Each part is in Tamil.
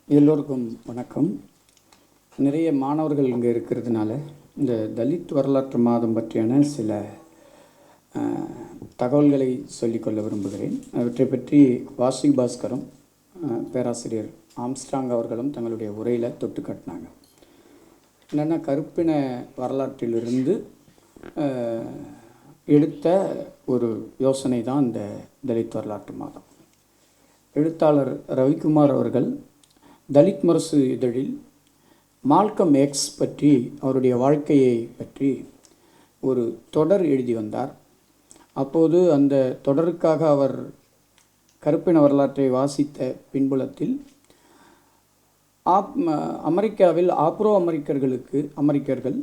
எல்லோருக்கும் வணக்கம். நிறைய மாணவர்கள் இங்கே இருக்கிறதுனால இந்த தலித் வரலாற்று மாதம் பற்றியான சில தகவல்களை சொல்லிக்கொள்ள விரும்புகிறேன். அவற்றை பற்றி வாசி பாஸ்கரும் பேராசிரியர் ஆம்ஸ்ட்ராங் அவர்களும் தங்களுடைய உரையில் தொட்டு காட்டினாங்க. என்னென்னா, கருப்பின வரலாற்றிலிருந்து எடுத்த ஒரு யோசனை தான் இந்த தலித் வரலாற்று மாதம். எழுத்தாளர் ரவிக்குமார் அவர்கள் தலித் முரசு இதழில் மால்கம் எக்ஸ் பற்றி, அவருடைய வாழ்க்கையை பற்றி ஒரு தொடர் எழுதி வந்தார். அப்போது அந்த தொடருக்காக அவர் கருப்பின வரலாற்றை வாசித்த பின்புலத்தில் அமெரிக்காவில் ஆப்ரோ அமெரிக்கர்கள்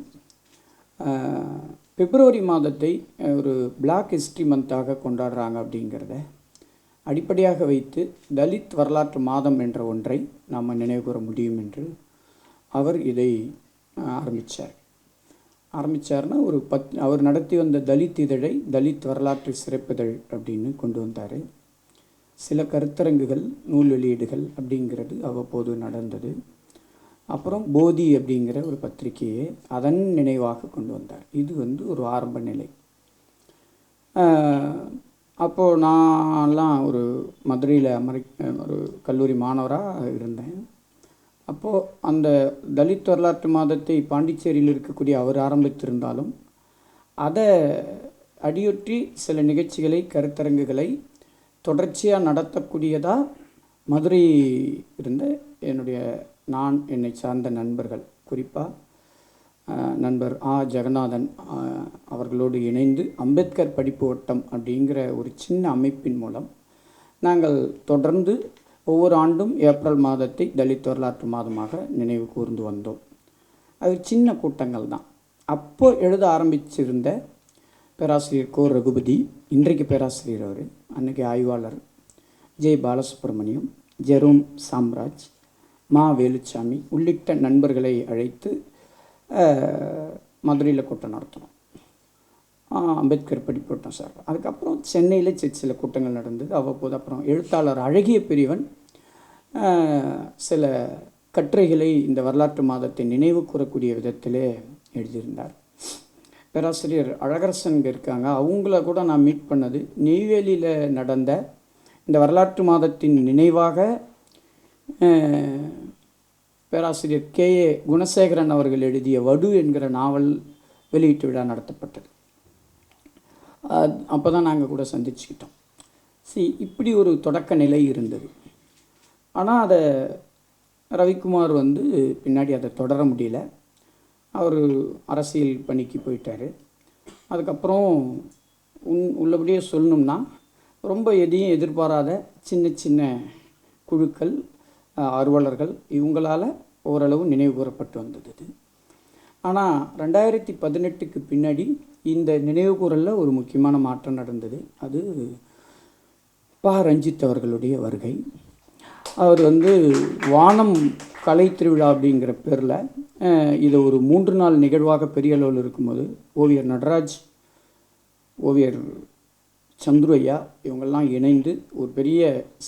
பிப்ரவரி மாதத்தை ஒரு பிளாக் ஹிஸ்ட்ரி மந்தாக கொண்டாடுறாங்க அப்படிங்கிறத அடிப்படையாக வைத்து தலித் வரலாற்று மாதம் என்ற ஒன்றை நாம் நினைவு கூற முடியும் என்று அவர் இதை ஆரம்பித்தார்னா அவர் நடத்தி வந்த தலித் இதழை தலித் வரலாற்று சிறப்பிதழ் அப்படின்னு கொண்டு வந்தார். சில கருத்தரங்குகள், நூல் வெளியீடுகள் அப்படிங்கிறது அவ்வப்போது நடந்தது. அப்புறம் போதி அப்படிங்கிற ஒரு பத்திரிகையை அதன் நினைவாக கொண்டு வந்தார். இது ஒரு ஆரம்ப நிலை. அப்போது நான்லாம் ஒரு மதுரையில் ஒரு கல்லூரி மாணவராக இருந்தேன். அப்போது அந்த தலித் வரலாற்று மாதத்தை பாண்டிச்சேரியில் இருக்கக்கூடிய அவர் ஆரம்பித்திருந்தாலும் அதை அடியொற்றி சில நிகழ்ச்சிகளை, கருத்தரங்குகளை தொடர்ச்சியாக நடத்தக்கூடியதாக மதுரை இருந்த என்னை சார்ந்த நண்பர்கள், குறிப்பாக நண்பர் ஜெகநாதன் அவர்களோடு இணைந்து அம்பேத்கர் படிப்பு வட்டம் அப்படிங்கிற ஒரு சின்ன அமைப்பின் மூலம் நாங்கள் தொடர்ந்து ஒவ்வொரு ஆண்டும் ஏப்ரல் மாதத்தை தலித் வரலாற்று மாதமாக நினைவு கூர்ந்து வந்தோம். அது சின்ன கூட்டங்கள் தான். அப்போ எழுத ஆரம்பிச்சிருந்த பேராசிரியர் கோ ரகுபதி, இன்றைக்கு பேராசிரியர் அவர், அன்றைக்கி ஆய்வாளர் ஜே பாலசுப்ரமணியம், ஜெரோம் சாம்ராஜ், மா வேலுச்சாமி உள்ளிட்ட நண்பர்களை அழைத்து மதுரையில் கூட்டம் நடத்தணும். அம்பேத்கர் படிப்போட்டம் சார். அதுக்கப்புறம் சென்னையில் சில கூட்டங்கள் நடந்தது அவ்வப்போது. அப்புறம் எழுத்தாளர் அழகிய பெரியவன் சில கட்டுரைகளை இந்த வரலாற்று மாதத்தை நினைவு கூறக்கூடிய விதத்திலே எழுதியிருந்தார். பேராசிரியர் அழகரசன் இருக்காங்க, அவங்கள கூட நான் மீட் பண்ணது நெய்வேலியில் நடந்த இந்த வரலாற்று மாதத்தின் நினைவாக பேராசிரியர் கே.ஏ. குணசேகரன் அவர்கள் எழுதிய வடு என்கிற நாவல் வெளியீட்டு விழா நடத்தப்பட்டது. அப்போ தான் நாங்கள் கூட சந்திச்சுக்கிட்டோம். இப்படி ஒரு தொடக்க நிலை இருந்தது. ஆனால் அதை ரவிக்குமார் பின்னாடி அதை தொடர முடியல. அவர் அரசியல் பணிக்கு போயிட்டார். அதுக்கப்புறம் உள்ளபடியே சொல்லணும்னா, ரொம்ப எதையும் எதிர்பாராத சின்ன சின்ன குழுக்கள், ஆர்வலர்கள், இவங்களால் ஓரளவு நினைவு கூறப்பட்டு வந்தது. ஆனால் 2018க்கு பின்னாடி இந்த நினைவு கூறலில் ஒரு முக்கியமான மாற்றம் நடந்தது. அது ரஞ்சித் அவர்களுடைய வருகை. அவர் வானம் கலை திருவிழா அப்படிங்கிற பேரில் இதை ஒரு 3 நாள் நிகழ்வாக பெரிய அளவில் இருக்கும்போது ஓவியர் நடராஜ், ஓவியர் சந்துரு ஐயா இவங்கெல்லாம் இணைந்து ஒரு பெரிய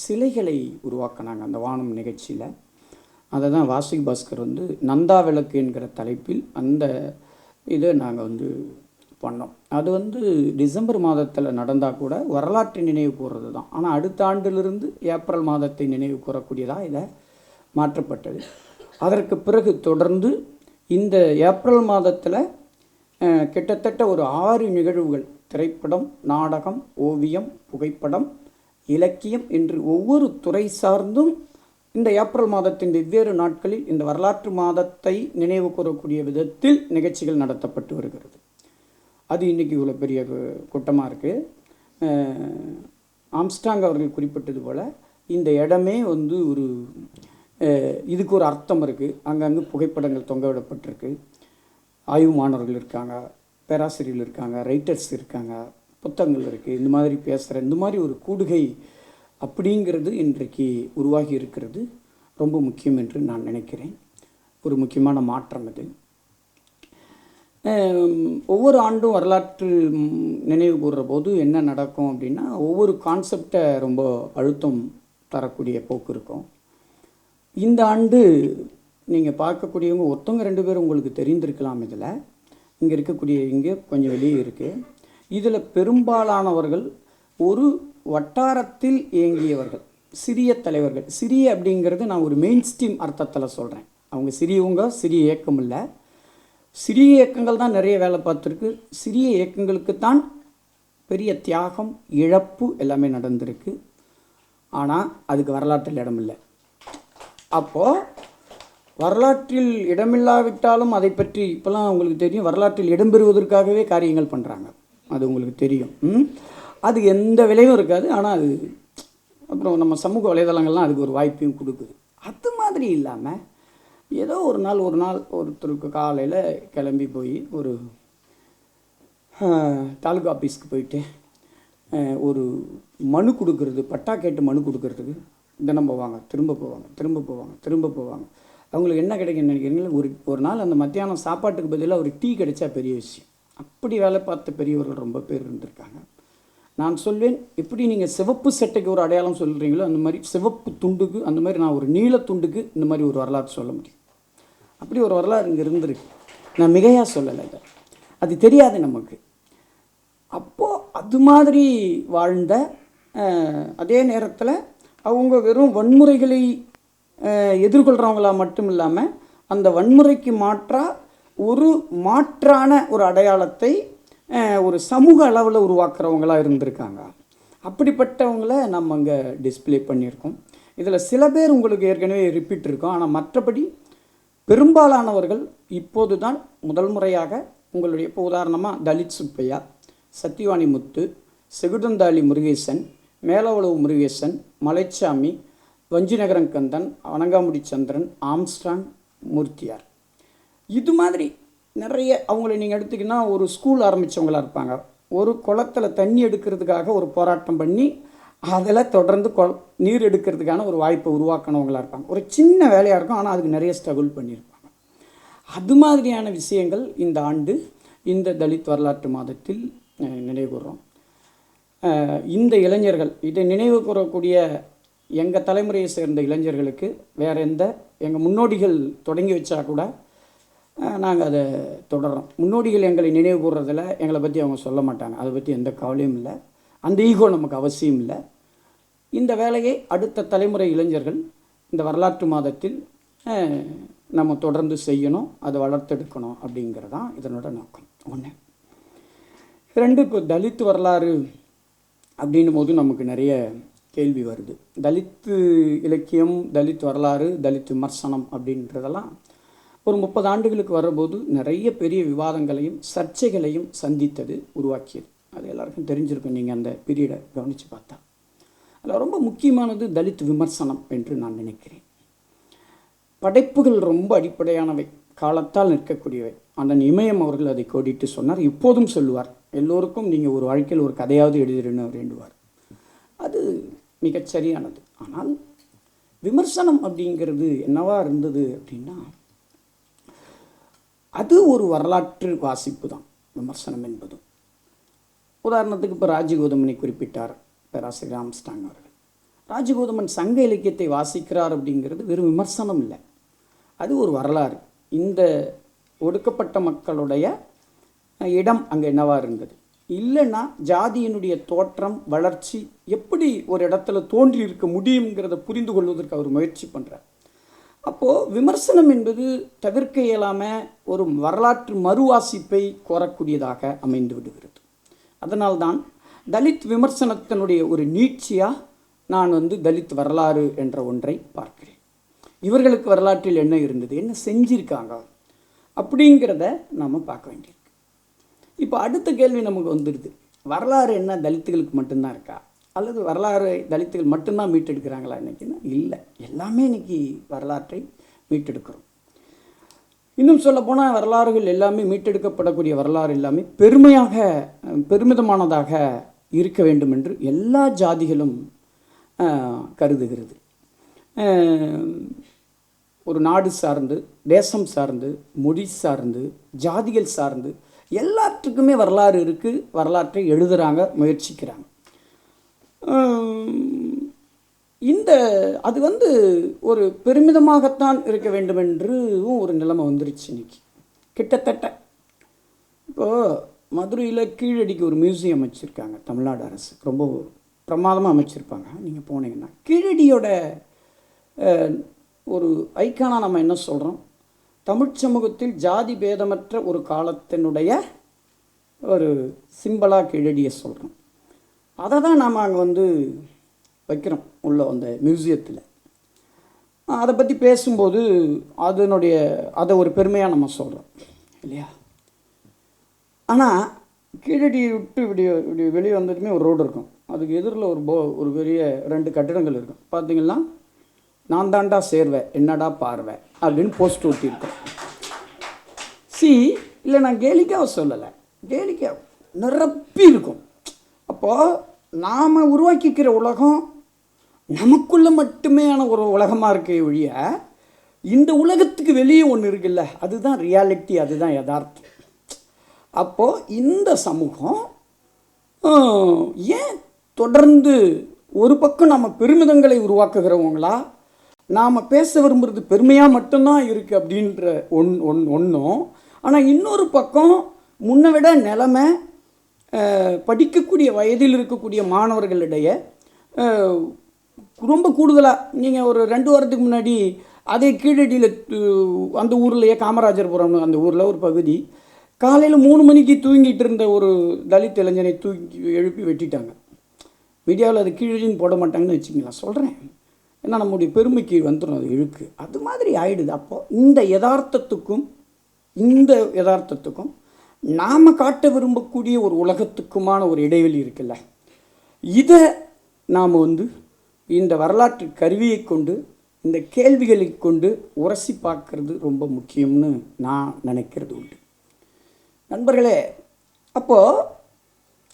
சிலைகளை உருவாக்கினாங்க அந்த வானம் நிகழ்ச்சியில். அதை தான் வாசி பாஸ்கர் நந்தா விளக்கு என்கிற தலைப்பில் அந்த இதை நாங்கள் பண்ணோம். அது டிசம்பர் மாதத்தில் நடந்தால் கூட வரலாற்று நினைவு கூறுறது தான். ஆனால் அடுத்த ஆண்டிலிருந்து ஏப்ரல் மாதத்தை நினைவு கூறக்கூடியதாக இதை மாற்றப்பட்டது. அதற்கு பிறகு தொடர்ந்து இந்த ஏப்ரல் மாதத்தில் கிட்டத்தட்ட ஒரு 6 நிகழ்வுகள், திரைப்படம், நாடகம், ஓவியம், புகைப்படம், இலக்கியம் என்று ஒவ்வொரு துறை சார்ந்தும் இந்த ஏப்ரல் மாதத்தின் வெவ்வேறு நாட்களில் இந்த வரலாற்று மாதத்தை நினைவு கூறக்கூடிய விதத்தில் நிகழ்ச்சிகள் நடத்தப்பட்டு வருகிறது. அது இன்றைக்கி இவ்வளோ பெரிய கூட்டமாக இருக்குது. ஆம்ஸ்ட்ராங் அவர்கள் குறிப்பிட்டது போல் இந்த இடமே ஒரு இதுக்கு ஒரு அர்த்தம் இருக்குது. அங்கங்கே புகைப்படங்கள் தொங்க விடப்பட்டிருக்கு. ஆய்வு மாணவர்கள் இருக்காங்க, பேராசிரியர்கள் இருக்காங்க, ரைட்டர்ஸ் இருக்காங்க, புத்தகங்கள் இருக்குது. இந்த மாதிரி பேசுகிற இந்த மாதிரி ஒரு கூடுகை அப்படிங்கிறது இன்றைக்கு உருவாகி இருக்கிறது ரொம்ப முக்கியம் என்று நான் நினைக்கிறேன். ஒரு முக்கியமான மாற்றம் அது. ஒவ்வொரு ஆண்டும் வரலாற்று நினைவு கூறுற போது என்ன நடக்கும் அப்படின்னா, ஒவ்வொரு கான்செப்டை ரொம்ப அழுத்தம் தரக்கூடிய போக்கு இருக்கும். இந்த ஆண்டு நீங்கள் பார்க்கக்கூடியவங்க ஒருத்தவங்க 2 பேர் உங்களுக்கு தெரிந்திருக்கலாம். இதில் இங்கே இருக்கக்கூடிய இங்கே கொஞ்சம் வெளியே இருக்குது. இதில் பெரும்பாலானவர்கள் ஒரு வட்டாரத்தில் இயங்கியவர்கள், சிறிய தலைவர்கள். சிறிய அப்படிங்கிறது நான் ஒரு மெயின் ஸ்ட்ரீம் அர்த்தத்தில் சொல்கிறேன். அவங்க சிறியவங்க, சிறிய இயக்கம் இல்லை. சிறிய இயக்கங்கள் தான் நிறைய வேலை பார்த்துருக்கு. சிறிய இயக்கங்களுக்கு தான் பெரிய தியாகம், இழப்பு எல்லாமே நடந்திருக்கு. ஆனால் அதுக்கு வரலாற்றில் இடமில்லை. அப்போது வரலாற்றில் இடமில்லாவிட்டாலும் அதை பற்றி இப்போலாம் உங்களுக்கு தெரியும், வரலாற்றில் இடம்பெறுவதற்காகவே காரியங்கள் பண்ணுறாங்க. அது உங்களுக்கு தெரியும். அது எந்த விலையும் இருக்காது. ஆனால் அது அப்புறம் நம்ம சமூக வலைதளங்கள்லாம் அதுக்கு ஒரு வாய்ப்பையும் கொடுக்குது. அது மாதிரி இல்லாமல் ஏதோ ஒரு நாள் ஒருத்தருக்கு காலையில் கிளம்பி போய் ஒரு தாலுகா ஆஃபீஸ்க்கு போயிட்டு ஒரு மனு கொடுக்கறது, பட்டா கேட்டு மனு கொடுக்கறதுக்கு தினம் போவாங்க, திரும்ப போவாங்க. அவங்களுக்கு என்ன கிடைக்குன்னு நினைக்கிறீங்களா? ஒரு நாள் அந்த மத்தியானம் சாப்பாட்டுக்கு பதிலாக ஒரு டீ கிடைச்சா பெரிய விஷயம். அப்படி வேலை பார்த்த பெரியவர்கள் ரொம்ப பேர் இருந்திருக்காங்க. நான் சொல்வேன், எப்படி நீங்கள் சிவப்பு சட்டைக்கு ஒரு அடையாளம் சொல்கிறீங்களோ அந்த மாதிரி சிவப்பு துண்டுக்கு, அந்த மாதிரி நான் ஒரு நீல துண்டுக்கு இந்த மாதிரி ஒரு வரலாறு சொல்ல முடியும். அப்படி ஒரு வரலாறு இங்கே இருந்திருக்கு. நான் மிகையாக சொல்லலை, இதை அது தெரியாது நமக்கு. அப்போது அது மாதிரி வாழ்ந்த அதே நேரத்தில் அவங்க வெறும் வன்முறைகளை எதிர்கொள்கிறவங்களா மட்டும் இல்லாமல் அந்த வன்முறைக்கு ஒரு மாற்றான ஒரு அடையாளத்தை ஒரு சமூக அளவில் உருவாக்குறவங்களாக இருந்திருக்காங்க. அப்படிப்பட்டவங்கள நம்ம அங்கே டிஸ்பிளே பண்ணியிருக்கோம். இதில் சில பேர் உங்களுக்கு ஏற்கனவே ரிப்பீட் இருக்கும். ஆனால் மற்றபடி பெரும்பாலானவர்கள் இப்போது தான் முதல் முறையாக உங்களுடைய, இப்போ உதாரணமாக தலித் சுப்பையா, சத்தியவாணி முத்து, செகுடந்தாளி முருகேசன், மேலவளவு முருகேசன், மலைச்சாமி, வஞ்சிநகரங்கந்தன், வணங்காமுடி சந்திரன், ஆம்ஸ்ட்ராங், மூர்த்தியார், இது மாதிரி நிறைய அவங்கள நீங்கள் எடுத்திங்கன்னா ஒரு ஸ்கூல் ஆரம்பித்தவங்களாக இருப்பாங்க. ஒரு குளத்தில் தண்ணி எடுக்கிறதுக்காக ஒரு போராட்டம் பண்ணி அதில் தொடர்ந்து நீர் எடுக்கிறதுக்கான ஒரு வாய்ப்பை உருவாக்கினவங்களாக இருப்பாங்க. ஒரு சின்ன வேலையாக இருக்கும், ஆனால் அதுக்கு நிறைய ஸ்ட்ரகிள் பண்ணியிருப்பாங்க. அது மாதிரியான விஷயங்கள் இந்த ஆண்டு இந்த தலித் வரலாற்று மாதத்தில் நினைவு கூறுறோம். இந்த இளைஞர்கள் இதை நினைவு கூறக்கூடிய எங்கள் தலைமுறையை சேர்ந்த இளைஞர்களுக்கு வேறு எங்கள் முன்னோடிகள் தொடங்கி வச்சா கூட நாங்கள் அதை தொடர்றோம். முன்னோடிகள் எங்களை நினைவு கூறுறதில் எங்களை பற்றி அவங்க சொல்ல மாட்டாங்க. அதை பற்றி எந்த கவலையும் இல்லை. அந்த ஈகோ நமக்கு அவசியம் இல்லை. இந்த வேலையை அடுத்த தலைமுறை இளைஞர்கள் இந்த வரலாற்று மாதத்தில் நம்ம தொடர்ந்து செய்யணும், அதை வளர்த்தெடுக்கணும் அப்படிங்கிறதான் இதனோட நோக்கம். 1. 2, இப்போ தலித் வரலாறு அப்படின்னும் போது நமக்கு நிறைய கேள்வி வருது. தலித்து இலக்கியம், தலித் வரலாறு, தலித் விமர்சனம் அப்படின்றதெல்லாம் ஒரு 30 ஆண்டுகளுக்கு வரும்போது நிறைய பெரிய விவாதங்களையும் சர்ச்சைகளையும் சந்தித்தது, உருவாக்கியது. அது எல்லாருக்கும் தெரிஞ்சிருக்கும் நீங்கள் அந்த பீரியடை கவனித்து பார்த்தா. அதில் ரொம்ப முக்கியமானது தலித் விமர்சனம் என்று நான் நினைக்கிறேன். படைப்புகள் ரொம்ப அடிப்படையானவை, காலத்தால் நிற்கக்கூடியவை. அண்ணன் இமயம் அவர்கள் அதை கோடிட்டு சொன்னார், இப்போதும் சொல்லுவார். எல்லோருக்கும் நீங்கள் ஒரு வாழ்க்கையில் ஒரு கதையாவது எழுதிடுன்னு வேண்டுவார். அது மிகச்சரியானது. ஆனால் விமர்சனம் அப்படிங்கிறது என்னவா இருந்தது அப்படின்னா, அது ஒரு வரலாற்று வாசிப்பு தான் விமர்சனம் என்பது. உதாரணத்துக்கு இப்போ ராஜகோதமனை குறிப்பிட்டார் பேராசிரியர் ஆம்ஸ்ட்ராங் அவர்கள். ராஜகோதமன் சங்க இலக்கியத்தை வாசிக்கிறார் அப்படிங்கிறது வெறும் விமர்சனம் இல்லை, அது ஒரு வரலாறு. இந்த ஒடுக்கப்பட்ட மக்களுடைய இடம் அங்கே என்னவா இருந்தது, இல்லைன்னா ஜாதியினுடைய தோற்றம், வளர்ச்சி எப்படி ஒரு இடத்துல தோன்றி இருக்க முடியுங்கிறத புரிந்து கொள்வதற்கு அவர் முயற்சி பண்ணுறார். அப்போது விமர்சனம் என்பது தவிர்க்க இயலாமல் ஒரு வரலாற்று மறுவாசிப்பை கோரக்கூடியதாக அமைந்து விடுகிறது. அதனால்தான் தலித் விமர்சனத்தினுடைய ஒரு நீட்சியாக நான் தலித் வரலாறு என்ற ஒன்றை பார்க்கிறேன். இவர்களுக்கு வரலாற்றில் என்ன இருந்தது, என்ன செஞ்சிருக்காங்க அப்படிங்கிறத நாம் பார்க்க வேண்டியிருக்கு. இப்போ அடுத்த கேள்வி நமக்கு வந்துடுது, வரலாறு என்ன தலித்துகளுக்கு மட்டும்தான் இருக்கா, அல்லது வரலாறு தலித்துகள் மட்டும்தான் மீட்டெடுக்கிறாங்களா? இன்றைக்கின்னா இல்லை, எல்லாமே இன்றைக்கி வரலாற்றை மீட்டெடுக்கிறோம். இன்னும் சொல்லப்போனால் வரலாறுகள் எல்லாமே, மீட்டெடுக்கப்படக்கூடிய வரலாறு எல்லாமே பெருமிதமானதாக இருக்க வேண்டும் என்று எல்லா ஜாதிகளும் கருதுகிறது. ஒரு நாடு சார்ந்து, தேசம் சார்ந்து, மொழி சார்ந்து, ஜாதிகள் சார்ந்து எல்லாத்துக்குமே வரலாறு இருக்குது. வரலாற்றை எழுதுகிறாங்க, முயற்சிக்கிறாங்க. இந்த அது வந்து ஒரு பெருமிதமாகத்தான் இருக்க வேண்டும் என்றும் ஒரு நிலைமை வந்துருச்சு இன்னைக்கு. கிட்டத்தட்ட இப்போது மதுரையில் கீழடிக்கு ஒரு மியூசியம் வச்சுருக்காங்க தமிழ்நாடு அரசு, ரொம்ப பிரமாதமாக அமைச்சிருப்பாங்க. நீங்கள் போனீங்கன்னா கீழடியோட ஒரு ஐக்கானாக நம்ம என்ன சொல்கிறோம், தமிழ் சமூகத்தில் ஜாதி பேதமற்ற ஒரு காலத்தினுடைய ஒரு சிம்பலாக கீழடியை சொல்கிறோம். அதை தான் நாம் அங்கே வந்து வைக்கிறோம் உள்ள அந்த மியூசியத்தில். அதை பற்றி பேசும்போது அதை ஒரு பெருமையாக நம்ம சொல்கிறோம் இல்லையா. ஆனால் கீழடி விட்டு இப்படி வெளியே வந்ததுமே ஒரு ரோடு இருக்கும், அதுக்கு எதிரில் ஒரு பெரிய 2 கட்டிடங்கள் இருக்கும். பார்த்தீங்கன்னா நான் தாண்டா சேர்வேன் என்னடா பார்வை அப்படின்னு போஸ்ட் ஊட்டியிருக்கோம். இல்லை நான் கேலிக்காக சொல்லலை, கேலிக்கா நிரப்பி இருக்கும். அப்போது நாம் உருவாக்கிக்கிற உலகம் நமக்குள்ளே மட்டுமேயான ஒரு உலகமாக இருக்க ஒழிய இந்த உலகத்துக்கு வெளியே ஒன்று இருக்குல்ல, அதுதான் ரியாலிட்டி, அதுதான் யதார்த்தம். அப்போது இந்த சமூகம் ஏன் தொடர்ந்து ஒரு பக்கம் நம்ம பெருமிதங்களை உருவாக்குகிறவங்களா, நாம் பேச விரும்புகிறது பெருமையாக மட்டும்தான் இருக்குது அப்படின்ற ஒன்றும், ஆனால் இன்னொரு பக்கம் முன்னை விட நிலைமை படிக்கக்கூடிய வயதில் இருக்கக்கூடிய மாணவர்களிடையே ரொம்ப கூடுதலாக. நீங்கள் ஒரு 2 வாரத்துக்கு முன்னாடி அதே கீழடியில் அந்த ஊர்லேயே காமராஜர்புரம் அந்த ஊரில் ஒரு பகுதி காலையில் 3 மணிக்கு தூங்கிட்டு இருந்த ஒரு தலித் இளைஞனை தூக்கி எழுப்பி வெட்டிட்டாங்க. மீடியாவில் அது கீழடின்னு போட மாட்டாங்கன்னு வச்சுங்களேன், சொல்கிறேன். ஏன்னா நம்முடைய பெருமைக்கு வந்துடும் அது இழுக்கு, அது மாதிரி ஆயிடுது. அப்போது இந்த யதார்த்தத்துக்கும் நாம் காட்ட விரும்பக்கூடிய ஒரு உலகத்துக்குமான ஒரு இடைவெளி இருக்குல்ல, இதை நாம் வந்து இந்த வரலாற்று கருவியை கொண்டு இந்த கேள்விகளை கொண்டு உரசி பார்க்கறது ரொம்ப முக்கியம்னு நான் நினைக்கிறது உண்டு. நண்பர்களே, அப்போது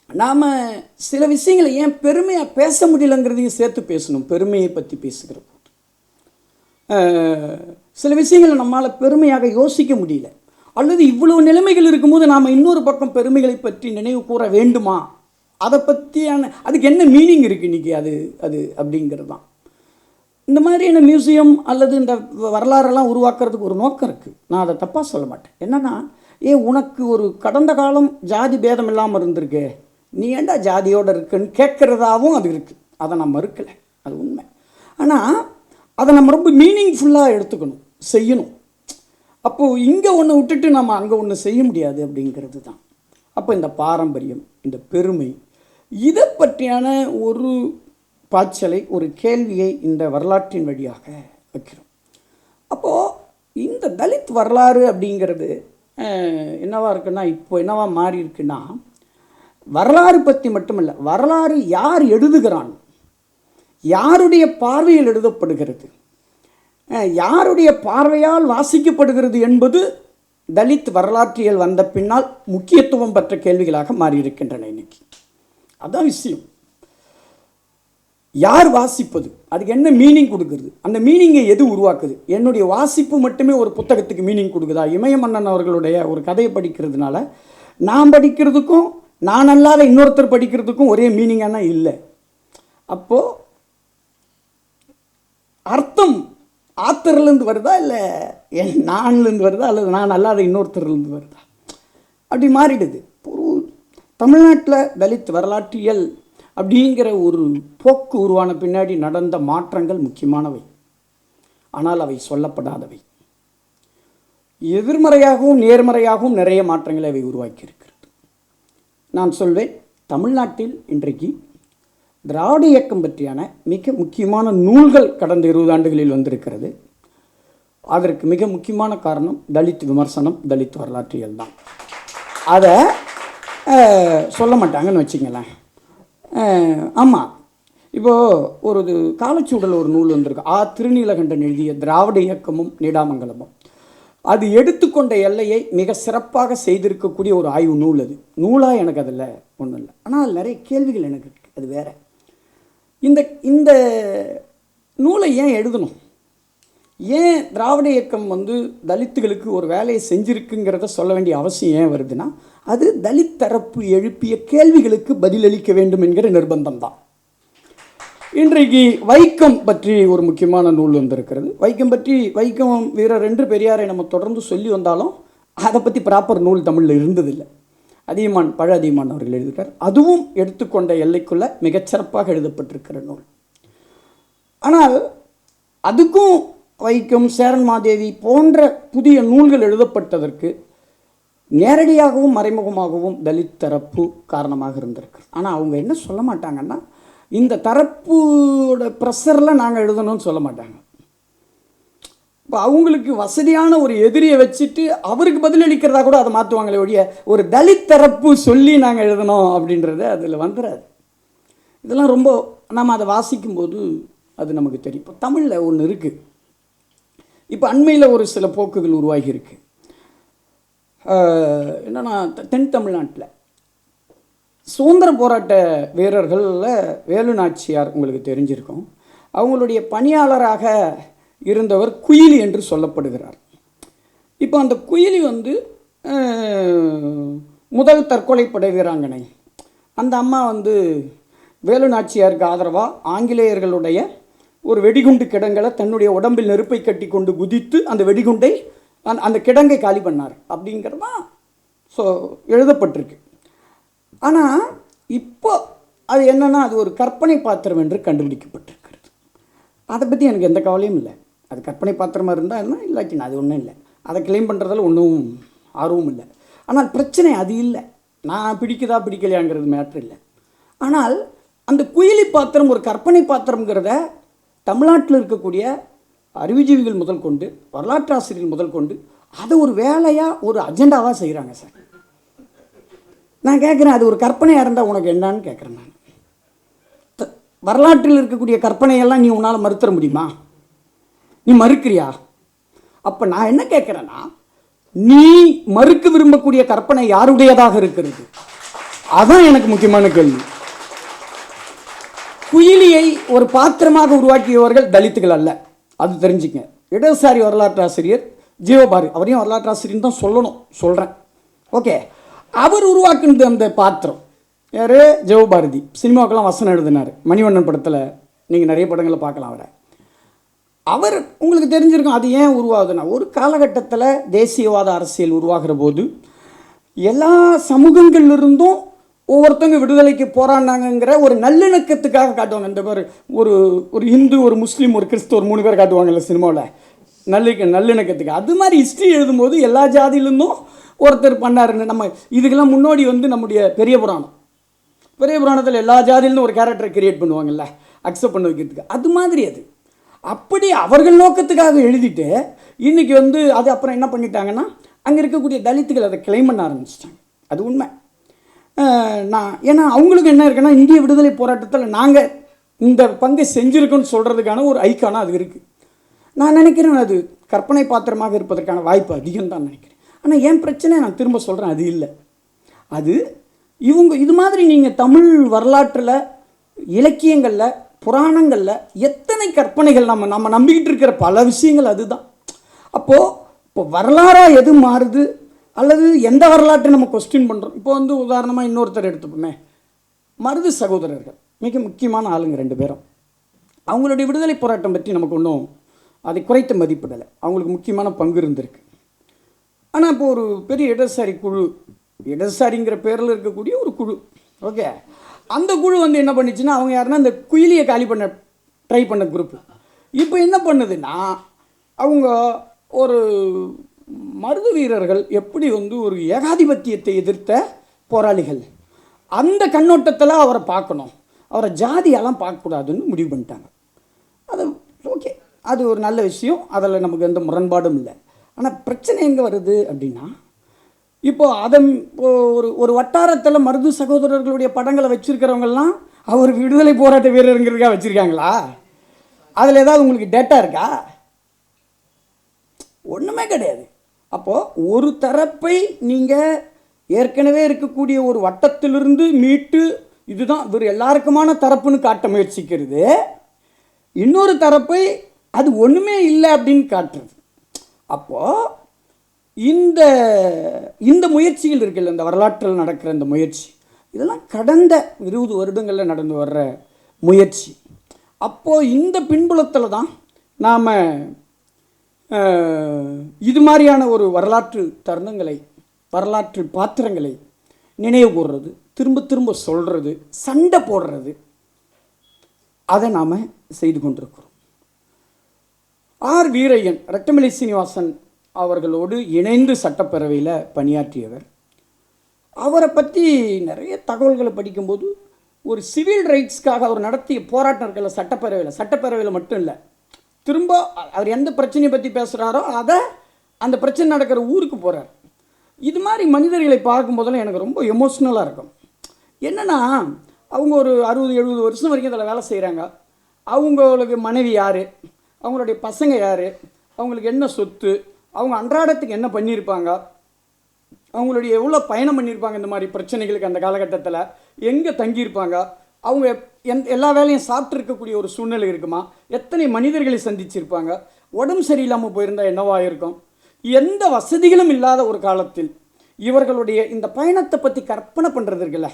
நாம் சில விஷயங்களை ஏன் பெருமையாக பேச முடியலைங்கிறதையும் சேர்த்து பேசணும். பெருமையை பற்றி பேசுகிற போது சில விஷயங்களை நம்மளால் பெருமையாக யோசிக்க முடியல, அல்லது இவ்வளவு நிலைமைகள் இருக்கும்போது நாம் இன்னொரு பக்கம் பெருமைகளை பற்றி நினைவு கூற வேண்டுமா, அதை பற்றியான அதுக்கு என்ன மீனிங் இருக்குது இன்றைக்கி அது அப்படிங்கிறது தான். இந்த மாதிரியான மியூசியம் அல்லது இந்த வரலாறெல்லாம் உருவாக்குறதுக்கு ஒரு நோக்கம் இருக்குது. நான் அதை தப்பாக சொல்ல மாட்டேன். என்னென்னா, உனக்கு ஒரு கடந்த காலம் ஜாதி பேதம் இல்லாமல் இருந்திருக்கு, நீ ஏண்டா ஜாதியோடு இருக்குன்னு கேட்குறதாகவும் அது இருக்குது. அதை நான் மறுக்கலை, அது உண்மை. ஆனால் அதை நம்ம ரொம்ப மீனிங்ஃபுல்லாக எடுத்துக்கணும், செய்யணும். அப்போது இங்கே ஒன்று விட்டுட்டு நம்ம அங்கே ஒன்று செய்ய முடியாது அப்படிங்கிறது தான். அப்போ இந்த பாரம்பரியம், இந்த பெருமை, இதை பற்றியான ஒரு பாய்ச்சலை, ஒரு கேள்வியை இந்த வரலாற்றின் வழியாக வைக்கிறோம். அப்போது இந்த தலித் வரலாறு அப்படிங்கிறது என்னவா இருக்குன்னா, இப்போ என்னவா மாறி இருக்குன்னா, வரலாறு பற்றி மட்டுமல்ல, வரலாறு யார் எழுதுகிறான், யாருடைய பார்வையில் எழுதப்படுகிறது, யாருடைய பார்வையால் வாசிக்கப்படுகிறது என்பது தலித் வரலாற்றியல் வந்த பின்னால் முக்கியத்துவம் பெற்ற கேள்விகளாக மாறியிருக்கின்றன இன்னைக்கு. அதுதான் விஷயம். யார் வாசிப்பது, அதுக்கு என்ன மீனிங் கொடுக்குறது, அந்த மீனிங்கை எது உருவாக்குது. என்னுடைய வாசிப்பு மட்டுமே ஒரு புத்தகத்துக்கு மீனிங் கொடுக்குதா? இமயமன்னன் அவர்களுடைய ஒரு கதையை படிக்கிறதுனால நான் படிக்கிறதுக்கும் நான் அல்லாத இன்னொருத்தர் படிக்கிறதுக்கும் ஒரே மீனிங்கானா இல்லை. அப்போது அர்த்தம் ஆத்தர்லேருந்து வருதா, இல்லை நான்லேருந்து வருதா, அல்லது நான் அல்லாத இன்னொருத்தர்லேருந்து வருதா, அப்படி மாறிடுது. ஒரு தமிழ்நாட்டில் தலித் வரலாற்றியல் அப்படிங்கிற ஒரு போக்கு உருவான பின்னாடி நடந்த மாற்றங்கள் முக்கியமானவை, ஆனால் அவை சொல்லப்படாதவை. எதிர்மறையாகவும் நேர்மறையாகவும் நிறைய மாற்றங்களை அவை உருவாக்கியிருக்கிறது. நான் சொல்வேன், தமிழ்நாட்டில் இன்றைக்கு திராவிட இயக்கம் பற்றியான மிக முக்கியமான நூல்கள் கடந்த 20 ஆண்டுகளில் வந்திருக்கிறது. அதற்கு மிக முக்கியமான காரணம் தலித் விமர்சனம், தலித் வரலாற்றியல் தான். அதை சொல்ல மாட்டாங்கன்னு வச்சுங்களேன். ஆமாம், இப்போது ஒரு காலச்சூடல் ஒரு நூல் வந்திருக்கு, திருநீலகண்டன் எழுதிய திராவிட இயக்கமும் நீடாமங்கலமும். அது எடுத்துக்கொண்ட எல்லையை மிக சிறப்பாக செய்திருக்கக்கூடிய ஒரு ஆய்வு நூல். அது நூலாக எனக்கு அதில் ஒன்றும் இல்லை, ஆனால் நிறைய கேள்விகள் எனக்கு இருக்குது. அது வேறு. இந்த நூலை ஏன் எழுதணும், ஏன் திராவிட இயக்கம் தலித்துகளுக்கு ஒரு வேலையை செஞ்சுருக்குங்கிறத சொல்ல வேண்டிய அவசியம் ஏன் வருதுன்னா, அது தலித் தரப்பு எழுப்பிய கேள்விகளுக்கு பதிலளிக்க வேண்டும் என்கிற நிர்பந்தம் தான். இன்றைக்கு வைக்கம் பற்றி ஒரு முக்கியமான நூல் வந்திருக்கிறது. வைக்கம் பற்றி வைக்கம் வீரர் என்று பெரியாரை நம்ம தொடர்ந்து சொல்லி வந்தாலும் அதை பற்றி ப்ராப்பர் நூல் தமிழில் இருந்ததில்லை. அதியமான் பழ அதியமான் அவர்கள் எழுதியிருக்கார். அதுவும் எடுத்துக்கொண்ட எல்லைக்குள்ளே மிகச்சிறப்பாக எழுதப்பட்டிருக்கிற நூல். ஆனால் அதுக்கும் வைக்கம் சேரன் மாதேவி போன்ற புதிய நூல்கள் எழுதப்பட்டதற்கு நேரடியாகவும் மறைமுகமாகவும் தலித் தரப்பு காரணமாக இருந்திருக்கு. ஆனால் அவங்க என்ன சொல்ல மாட்டாங்கன்னா, இந்த தரப்போட ப்ரெஷரில் நாங்கள் எழுதணும்னு சொல்ல மாட்டாங்க. இப்போ அவங்களுக்கு வசதியான ஒரு எதிரியை வச்சுட்டு அவருக்கு பதிலளிக்கிறதா கூட அதை மாற்றுவாங்களே ஒழிய, ஒரு தலித் தரப்பு சொல்லி நாங்கள் எழுதணும் அப்படின்றது அதில் வந்துடாது. இதெல்லாம் ரொம்ப நாம் அதை வாசிக்கும்போது அது நமக்கு தெரியும். இப்போ தமிழில் ஒன்று இருக்குது. இப்போ அண்மையில் ஒரு சில போக்குகள் உருவாகி இருக்கு. என்னென்னா, தென் தமிழ்நாட்டில் சுதந்திர போராட்ட வீரர்களில் வேலு நாச்சியார் உங்களுக்கு தெரிஞ்சிருக்கும். அவங்களுடைய பணியாளராக இருந்தவர் குயிலி என்று சொல்லப்படுகிறார். இப்போ அந்த குயிலி முதல் தற்கொலைப்படை வீராங்கனை. அந்த அம்மா வேலு நாச்சியாருக்கு ஆதரவாக ஆங்கிலேயர்களுடைய ஒரு வெடிகுண்டு கிடங்களை தன்னுடைய உடம்பில் நெருப்பை கட்டி கொண்டு குதித்து அந்த வெடிகுண்டை அந்த கிடங்கை காலி பண்ணார் அப்படிங்கிறதா எழுதப்பட்டிருக்கு. ஆனால் இப்போ அது என்னென்னா, அது ஒரு கற்பனை பாத்திரம் என்று கண்டுபிடிக்கப்பட்டிருக்கிறது. அதை பற்றி எனக்கு எந்த கவலையும் இல்லை. அது கற்பனை பாத்திரமாக இருந்தால் என்ன, இல்லாட்டினா அது ஒன்றும் இல்லை. அதை கிளைம் பண்ணுறதில் ஒன்றும் ஆர்வம் இல்லை. ஆனால் பிரச்சனை அது இல்லை. நான் பிடிக்குதா பிடிக்கலையாங்கிறது மேட்ரு இல்லை. ஆனால் அந்த குயிலி பாத்திரம் ஒரு கற்பனை பாத்திரங்கிறத தமிழ்நாட்டில் இருக்கக்கூடிய அறிவுஜீவிகள் முதல் கொண்டு வரலாற்றாசிரியர்கள் முதல் கொண்டு அதை ஒரு வேலையாக ஒரு அஜெண்டாவாக செய்கிறாங்க சார். நான் கேட்குறேன், அது ஒரு கற்பனையாக இருந்தால் உனக்கு என்னன்னு கேட்குறேன். நான் வரலாற்றில் இருக்கக்கூடிய கற்பனையெல்லாம் நீ உன்னால் மறுத்தர முடியுமா? நீ மறுக்கிறியா? அப்போ நான் என்ன கேட்குறேன்னா, நீ மறுக்க விரும்பக்கூடிய கற்பனை யாருடையதாக இருக்கிறது? அதான் எனக்கு முக்கியமான கேள்வி. குயிலியை ஒரு பாத்திரமாக உருவாக்கியவர்கள் தலித்துகள் அல்ல, அது தெரிஞ்சுங்க. இடதுசாரி வரலாற்று ஆசிரியர் ஜீவபாரதி, அவரையும் வரலாற்று ஆசிரியர் தான் சொல்கிறேன். ஓகே, அவர் உருவாக்குனது அந்த பாத்திரம் யார்? ஜீவபாரதி. சினிமாவுக்கெல்லாம் வசனம் எழுதினார். மணிவண்ணன் படத்தில் நீங்கள் நிறைய படங்களை பார்க்கலாம். அவர் உங்களுக்கு தெரிஞ்சிருக்கும். அது ஏன் உருவாகுதுன்னா, ஒரு காலகட்டத்தில் தேசியவாத அரசியல் உருவாகிற போது எல்லா சமூகங்களிலிருந்தும் ஒவ்வொருத்தவங்க விடுதலைக்கு போராடினாங்கிற ஒரு நல்லிணக்கத்துக்காக காட்டுவாங்க. இந்த மாதிரி ஒரு இந்து, ஒரு முஸ்லீம், ஒரு கிறிஸ்துவ, 3 பேர் காட்டுவாங்கல்ல சினிமாவில், நல்லிணக்கத்துக்கு. அது மாதிரி ஹிஸ்ட்ரி எழுதும்போது எல்லா ஜாதியிலிருந்தும் ஒருத்தர் பண்ணாருன்னு நம்ம இதுக்கெல்லாம் முன்னோடி நம்முடைய பெரிய புராணத்தில் எல்லா ஜாதியிலிருந்தும் ஒரு கேரக்டரை கிரியேட் பண்ணுவாங்கல்ல, அக்செப்ட் பண்ண வைக்கிறதுக்கு. அது மாதிரி அது அப்படி அவர்கள் நோக்கத்துக்காக எழுதிட்டு இன்றைக்கி அது அப்புறம் என்ன பண்ணிட்டாங்கன்னா, அங்கே இருக்கக்கூடிய தலித்துகள் அதை கிளைம் பண்ண ஆரம்பிச்சிட்டாங்க. அது உண்மை. ஏன்னா அவங்களுக்கு என்ன இருக்குன்னா, இந்திய விடுதலை போராட்டத்தில் நாங்கள் இந்த பங்கை செஞ்சுருக்கோன்னு சொல்கிறதுக்கான ஒரு ஐக்கானாக அது இருக்குது. நான் நினைக்கிறேன் அது கற்பனை பாத்திரமாக இருப்பதற்கான வாய்ப்பு அதிகம் தான் நினைக்கிறேன். ஆனால் ஏன் பிரச்சனை நான் திரும்ப சொல்கிறேன், அது இல்லை. அது இது மாதிரி நீங்கள் தமிழ் வரலாற்றில், இலக்கியங்களில், புராணங்களில் எத்தனை கற்பனைகள் நம்ம நம்பிக்கிட்டு இருக்கிற பல விஷயங்கள் அதுதான். அப்போது இப்போ வரலாறாக எது மாறுது அல்லது எந்த வரலாற்றை நம்ம கொஸ்டின் பண்ணுறோம்? இப்போ உதாரணமாக இன்னொருத்தர் எடுத்துப்போமே, மருது சகோதரர்கள் மிக முக்கியமான ஆளுங்க 2 பேரும். அவங்களுடைய விடுதலை போராட்டம் பற்றி நமக்கு ஒன்றும் அதை குறைத்த மதிப்பிடலை. அவங்களுக்கு முக்கியமான பங்கு இருந்திருக்கு. ஆனால் இப்போ ஒரு பெரிய இடதுசாரி குழு, இடதுசாரிங்கிற பேரில் இருக்கக்கூடிய ஒரு குழு, ஓகே, அந்த குழு என்ன பண்ணிச்சுன்னா, அவங்க யாருன்னா இந்த குயிலியை காலி பண்ண ட்ரை பண்ண குரூப்பு இப்போ என்ன பண்ணுதுன்னா, அவங்க ஒரு மருது வீரர்கள் எப்படி ஒரு ஏகாதிபத்தியத்தை எதிர்த்த போராளிகள், அந்த கண்ணோட்டத்தில் அவரை பார்க்கணும், அவரை ஜாதியெல்லாம் பார்க்கக்கூடாதுன்னு முடிவு பண்ணிட்டாங்க. அது ஓகே, அது ஒரு நல்ல விஷயம், அதில் நமக்கு எந்த முரண்பாடும் இல்லை. ஆனால் பிரச்சனை எங்கே வருது அப்படின்னா, இப்போது ஒரு வட்டாரத்தில் மருது சகோதரர்களுடைய படங்களை வச்சுருக்கிறவங்கெல்லாம் அவர் விடுதலை போராட்ட வீரருங்கிறதுக்காக வச்சுருக்காங்களா? அதில் ஏதாவது உங்களுக்கு டேட்டா இருக்கா? ஒன்றுமே கிடையாது. அப்போது ஒரு தரப்பை நீங்கள் ஏற்கனவே இருக்கக்கூடிய ஒரு வட்டத்திலிருந்து மீட்டு இதுதான் இவர் எல்லாருக்குமான தரப்புன்னு காட்ட முயற்சிக்கிறது, இன்னொரு தரப்பை அது ஒன்றுமே இல்லை அப்படின்னு காட்டுறது. அப்போது இந்த முயற்சிகள் இருக்குல்ல, இந்த வரலாற்றில் நடக்கிற இந்த முயற்சி, இதெல்லாம் கடந்த 20 வருடங்களில் நடந்து வர்ற முயற்சி. அப்போது இந்த பின்புலத்தில் தான் நாம் இது மாதிரியான ஒரு வரலாற்று தருணங்களை, வரலாற்று பாத்திரங்களை நினைவு கூர்றது, திரும்ப திரும்ப சொல்கிறது, சண்டை போடுறது, அதை நாம் செய்து கொண்டிருக்கிறோம். ஆர் வீரையன், ரெட்டமலை சீனிவாசன் அவர்களோடு இணைந்து சட்டப்பேரவையில் பணியாற்றியவர். அவரை பற்றி நிறைய தகவல்களை படிக்கும்போது ஒரு சிவில் ரைட்ஸ்க்காக அவர் நடத்திய போராட்டங்கள் சட்டப்பேரவையில் மட்டும் இல்லை, திரும்ப அவர் எந்த பிரச்சனையை பற்றி பேசுகிறாரோ அதை அந்த பிரச்சனை நடக்கிற ஊருக்கு போகிறார். இது மாதிரி மனிதர்களை பார்க்கும்போதெல்லாம் எனக்கு ரொம்ப எமோஷ்னலாக இருக்கும். என்னென்னா, அவங்க ஒரு 60-70 வருஷம் வரைக்கும் அதில் வேலை செய்கிறாங்க. அவங்களுக்கு மனைவி யார், அவங்களுடைய பசங்க யார், அவங்களுக்கு என்ன சொத்து, அவங்க அன்றாடத்துக்கு என்ன பண்ணியிருப்பாங்க, அவங்களுடைய எவ்வளோ பயணம் பண்ணியிருப்பாங்க, இந்த மாதிரி பிரச்சனைகளுக்கு அந்த காலகட்டத்தில் எங்கே தங்கியிருப்பாங்க, அவங்க எல்லா வேலையும் சாப்பிட்ருக்கக்கூடிய ஒரு சூழ்நிலை இருக்குமா, எத்தனை மனிதர்களை சந்திச்சிருப்பாங்க, உடம்பு சரியில்லாமல் போயிருந்தால் என்னவாக இருக்கும், எந்த வசதிகளும் இல்லாத ஒரு காலத்தில் இவர்களுடைய இந்த பயணத்தை பற்றி கற்பனை பண்ணுறது இருக்குல்ல,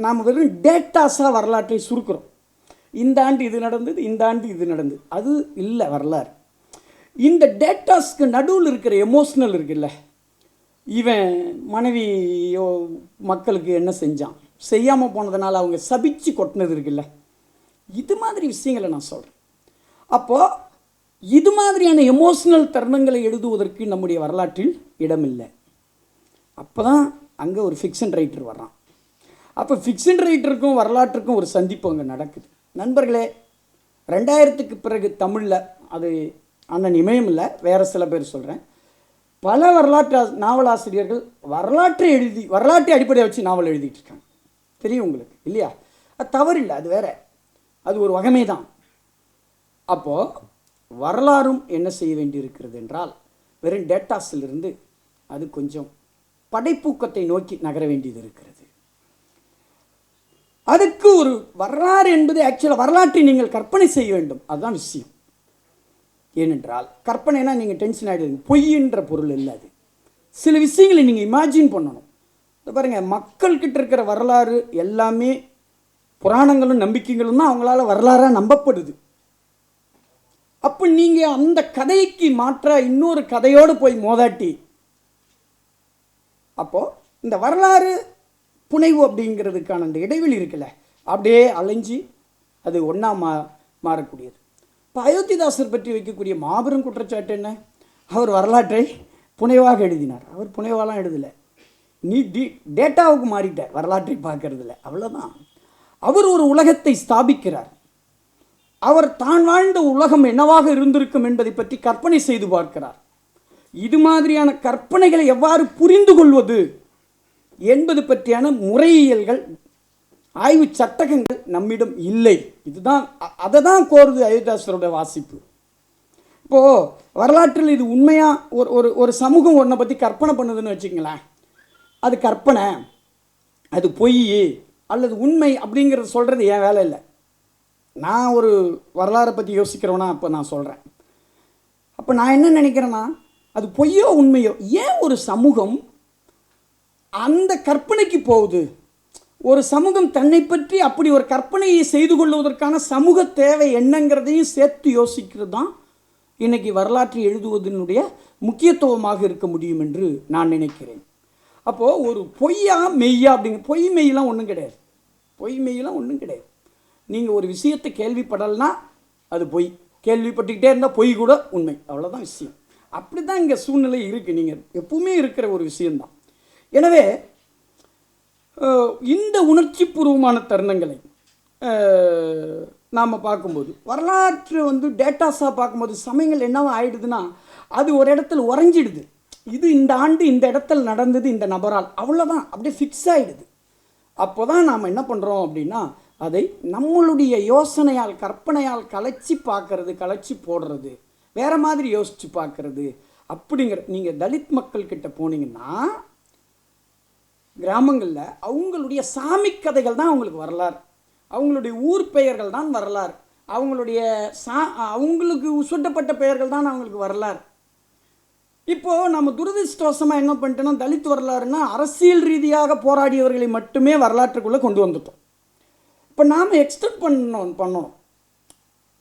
நாம் வெறும் டேட்டாஸாக வரலாற்றை சுருக்கிறோம். இந்த ஆண்டு இது நடந்தது, இந்த ஆண்டு இது நடந்தது, அது இல்லை வரலாறு. இந்த டேட்டாஸ்க்கு நடுவில் இருக்கிற எமோஷ்னல் இருக்குல்ல, இவன் மனைவியோ மக்களுக்கு என்ன செஞ்சான், செய்யாமல் போனதுனால அவங்க சபிச்சு கொட்டினது இருக்குல்ல, இது மாதிரி விஷயங்களை நான் சொல்கிறேன். அப்போது இது மாதிரியான எமோஷ்னல் தருணங்களை எழுதுவதற்கு நம்முடைய வரலாற்றில் இடமில்லை. அப்போ தான் அங்கே ஒரு ஃபிக்ஷன் ரைட்டர் வர்றான். அப்போ ஃபிக்ஷன் ரைட்டருக்கும் வரலாற்றுக்கும் ஒரு சந்திப்பு அங்கே நடக்குது. நண்பர்களே, 2000க்கு பிறகு தமிழில், அது அண்ணன் இமயம் இல்லை, வேறு சில பேர் சொல்கிறேன், பல நாவலாசிரியர்கள் வரலாற்றை அடிப்படையாக வச்சு நாவல் எழுதிட்டு இருக்காங்க. தெரியும் உங்களுக்கு இல்லையா? அது தவறு இல்லை, அது வேற, அது ஒரு வகைமை தான். அப்போது வரலாறும் என்ன செய்ய வேண்டியிருக்கிறது என்றால், வெறும் டேட்டாஸிலிருந்து அது கொஞ்சம் படைப்பூக்கத்தை நோக்கி நகர வேண்டியது இருக்கிறது. அதுக்கு ஒரு வரலாறு என்பது ஆக்சுவலாக வரலாற்றை நீங்கள் கற்பனை செய்ய வேண்டும், அதுதான் விஷயம். ஏனென்றால் கற்பனைனா நீங்கள் டென்ஷன் ஆகிடுவீங்க, பொய்ன்ற பொருள் இல்லை. அது சில விஷயங்களை நீங்கள் இமேஜின் பண்ணணும். இதை பாருங்கள், மக்கள்கிட்ட இருக்கிற வரலாறு எல்லாமே புராணங்களும் நம்பிக்கைகளும் தான் அவங்களால வரலாறாக நம்பப்படுது. அப்போ நீங்கள் அந்த கதைக்கு மாற்ற இன்னொரு கதையோடு போய் மோதாட்டி, அப்போது இந்த வரலாறு புனைவு அப்படிங்கிறதுக்கான அந்த இடைவெளி இருக்குல்ல, அப்படியே அலைஞ்சி அது ஒன்றா மாறக்கூடியது. இப்போ அயோத்திதாசர் பற்றி வைக்கக்கூடிய மாபெரும் குற்றச்சாட்டு என்ன? அவர் வரலாற்றை புனைவாக எழுதினார். அவர் புனைவாலாம் எழுதலை, நீ டேட்டாவுக்கு மாறிட்ட, வரலாற்றை பார்க்கறதில்ல, அவ்வளோதான். அவர் ஒரு உலகத்தை ஸ்தாபிக்கிறார். அவர் தான் வாழ்ந்த உலகம் என்னவாக இருந்திருக்கும் என்பதை பற்றி கற்பனை செய்து பார்க்கிறார். இது மாதிரியான கற்பனைகளை எவ்வாறு புரிந்து கொள்வது என்பது பற்றியான முறையியல்கள், ஆய்வு சட்டகங்கள் நம்மிடம் இல்லை. இதுதான், அதை தான் கோருது அயோத்திதாசரோட வாசிப்பு. இப்போது வரலாற்றில் இது உண்மையாக ஒரு சமூகம் ஒன்றை பற்றி கற்பனை பண்ணுதுன்னு வச்சுங்களேன், அது கற்பனை, அது பொய் அல்லது உண்மை அப்படிங்கிறத சொல்கிறது என் வேலை இல்லை. நான் ஒரு வரலாறை பற்றி யோசிக்கிறவனா அப்போ நான் சொல்கிறேன். அப்போ நான் என்ன நினைக்கிறேன்னா, அது பொய்யோ உண்மையோ, ஏன் ஒரு சமூகம் அந்த கற்பனைக்கு போகுது? ஒரு சமூகம் தன்னை பற்றி அப்படி ஒரு கற்பனையை செய்து கொள்வதற்கான சமூக தேவை என்னங்கிறதையும் சேர்த்து யோசிக்கிறது தான் இன்றைக்கி வரலாற்றை எழுதுவதனுடைய முக்கியத்துவமாக இருக்க முடியும் என்று நான் நினைக்கிறேன். அப்போது ஒரு பொய்யா மெய்யா பொய் மெய்யெல்லாம் ஒன்றும் கிடையாது. பொய் மெய்யெல்லாம் ஒன்றும் கிடையாது. நீங்கள் ஒரு விஷயத்தை கேள்விப்படலைன்னா அது பொய், கேள்விப்பட்டுக்கிட்டே இருந்தால் பொய் கூட உண்மை, அவ்வளோதான் விஷயம். அப்படி தான் இங்கே சூழ்நிலை இருக்குது, நீங்கள் எப்பவுமே இருக்கிற ஒரு விஷயந்தான். எனவே இந்த உணர்ச்சி பூர்வமான தருணங்களை நாம் பார்க்கும்போது, வரலாற்று டேட்டாஸாக பார்க்கும்போது சமயங்கள் என்னவோ ஆகிடுதுன்னா, அது ஒரு இடத்துல உறைஞ்சிடுது. இது இந்த ஆண்டு இந்த இடத்துல நடந்தது இந்த நபரால், அவ்வளோதான், அப்படியே ஃபிக்ஸ் ஆகிடுது. அப்போ தான் நாம் என்ன பண்ணுறோம் அப்படின்னா, அதை நம்மளுடைய யோசனையால் கற்பனையால் கலைச்சி பார்க்கறது, கலைச்சி போடுறது, வேறு மாதிரி யோசித்து பார்க்குறது அப்படிங்கிற. நீங்கள் தலித் மக்கள்கிட்ட போனீங்கன்னா கிராமங்களில் அவங்களுடைய சாமி கதைகள் தான் அவங்களுக்கு வரலாறு, அவங்களுடைய ஊர் பெயர்கள் தான் வரலாறு, அவங்களுக்கு சுட்டப்பட்ட பெயர்கள் தான் அவங்களுக்கு வரலாறு. இப்போது நம்ம துரதிருஷ்டவசமாக என்ன பண்ணிட்டோம்னா, தலித் வரலாறுனா அரசியல் ரீதியாக போராடியவர்களை மட்டுமே வரலாற்றுக்குள்ளே கொண்டு வந்துட்டோம். இப்போ நாம் எக்ஸ்டெண்ட் பண்ணணும்.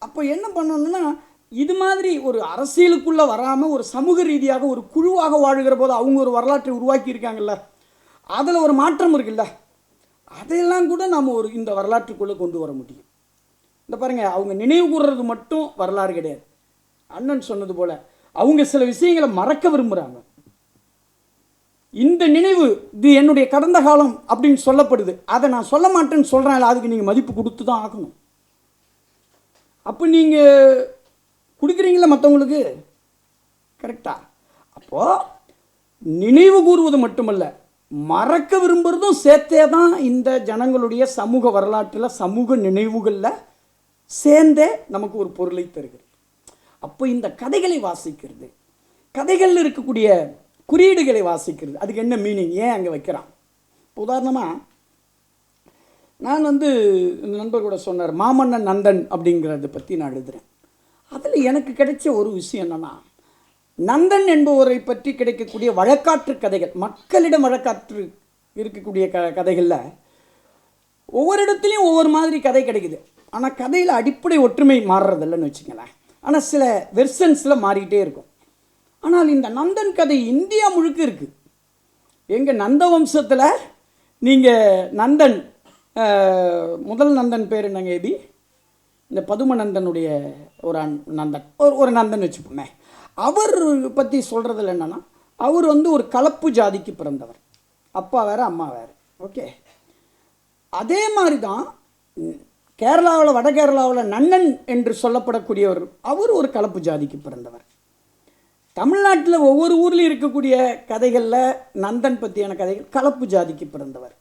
அப்போ என்ன பண்ணணும்னா, இது மாதிரி ஒரு அரசியலுக்குள்ளே வராமல் ஒரு சமூக ரீதியாக ஒரு குழுவாக வாழுகிற போது அவங்க ஒரு வரலாற்றை உருவாக்கி இருக்காங்கல்ல, அதில் ஒரு மாற்றம் இருக்குல்ல, அதையெல்லாம் கூட நாம் ஒரு இந்த வரலாற்றுக்குள்ளே கொண்டு வர முடியும். இந்த பாருங்கள், அவங்க நினைவு கூறுறது மட்டும் வரலாறு கிடையாது. அண்ணன் சொன்னது போல் அவங்க சில விஷயங்களை மறக்க விரும்புகிறாங்க. இந்த நினைவு இது என்னுடைய கடந்த காலம் அப்படின்னு சொல்லப்படுது, அதை நான் சொல்ல மாட்டேன்னு சொல்கிறேன், அதுக்கு நீங்கள் மதிப்பு கொடுத்து தான் ஆகணும். அப்போ நீங்கள் கொடுக்குறீங்களா மற்றவங்களுக்கு? கரெக்டா? அப்போது நினைவு கூறுவது மட்டுமல்ல, மறக்க விரும்புகிறதும் சேர்த்தே தான் இந்த ஜனங்களுடைய சமூக வரலாற்றில் சமூக நினைவுகளில் சேர்ந்தே நமக்கு ஒரு பொருளை தருகிறது. அப்போ இந்த கதைகளை வாசிக்கிறது, கதைகளில் இருக்கக்கூடிய குறியீடுகளை வாசிக்கிறது, அதுக்கு என்ன மீனிங், ஏன் அங்கே வைக்கிறான்? உதாரணமாக நான் இந்த நண்பர் கூட சொன்னார், மாமன்னன் நந்தன் அப்படிங்கிறத பற்றி நான் எழுதுகிறேன். அதில் எனக்கு கிடைச்ச ஒரு விஷயம் என்னென்னா, நந்தன் என்பவரை பற்றி கிடைக்கக்கூடிய வழக்காற்று கதைகள், மக்களிடம் வழக்காற்று இருக்கக்கூடிய கதைகளில் ஒவ்வொரு இடத்துலையும் ஒவ்வொரு மாதிரி கதை கிடைக்குது. ஆனால் கதையில் அடிப்படை ஒற்றுமை மாறுறதில்லைன்னு வச்சுங்களேன். ஆனால் சில வெர்ஷன்ஸில் மாறிக்கிட்டே இருக்கும். ஆனால் இந்த நந்தன் கதை இந்தியா முழுக்க இருக்குது. எங்கள் நந்த வம்சத்தில் நீங்கள் நந்தன், முதல் நந்தன் பேர் என்னங்க எபி? இந்த பதுமநந்தனுடைய ஒரு நந்தன், ஒரு நந்தன் வச்சுப்போமே. அவர் பற்றி சொல்கிறதுல என்னென்னா, அவர் ஒரு கலப்பு ஜாதிக்கு பிறந்தவர், அப்பா வேறு அம்மா வேறு. ஓகே, அதே மாதிரி தான் கேரளாவில், வட கேரளாவில் நன்னன் என்று சொல்லப்படக்கூடியவர், அவர் ஒரு கலப்பு ஜாதிக்கு பிறந்தவர். தமிழ்நாட்டில் ஒவ்வொரு ஊர்லேயும் இருக்கக்கூடிய கதைகளில் நந்தன் பற்றியான கதைகள் கலப்பு ஜாதிக்கு பிறந்தவர்.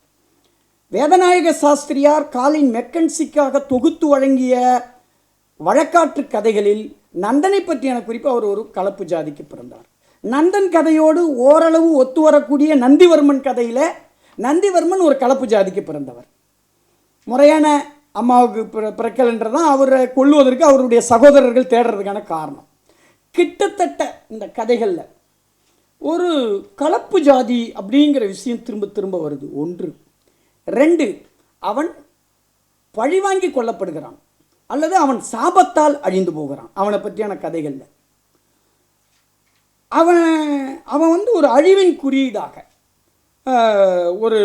வேதநாயக சாஸ்திரியார் காலின் மெக்கன்சிக்காக தொகுத்து வழங்கிய வழக்காற்று கதைகளில் நந்தனை பற்றியான குறிப்பு, அவர் ஒரு கலப்பு ஜாதிக்கு பிறந்தவர். நந்தன் கதையோடு ஓரளவு ஒத்து வரக்கூடிய நந்திவர்மன் கதையில் நந்திவர்மன் ஒரு கலப்பு ஜாதிக்கு பிறந்தவர். முறையான அம்மாவுக்கு பிறக்கலைன்றதான் அவரை கொல்லுவதற்கு அவருடைய சகோதரர்கள் தேடுறதுக்கான காரணம். கிட்டத்தட்ட இந்த கதைகளில் ஒரு கலப்பு ஜாதி அப்படிங்கிற விஷயம் திரும்ப திரும்ப வருது. 1. 2, அவன் பழிவாங்கி கொல்லப்படுகிறான் அல்லது அவன் சாபத்தால் அழிந்து போகிறான். அவனை பற்றியான கதைகளில் அவன் ஒரு அழிவின் குறியீடாக, ஒரு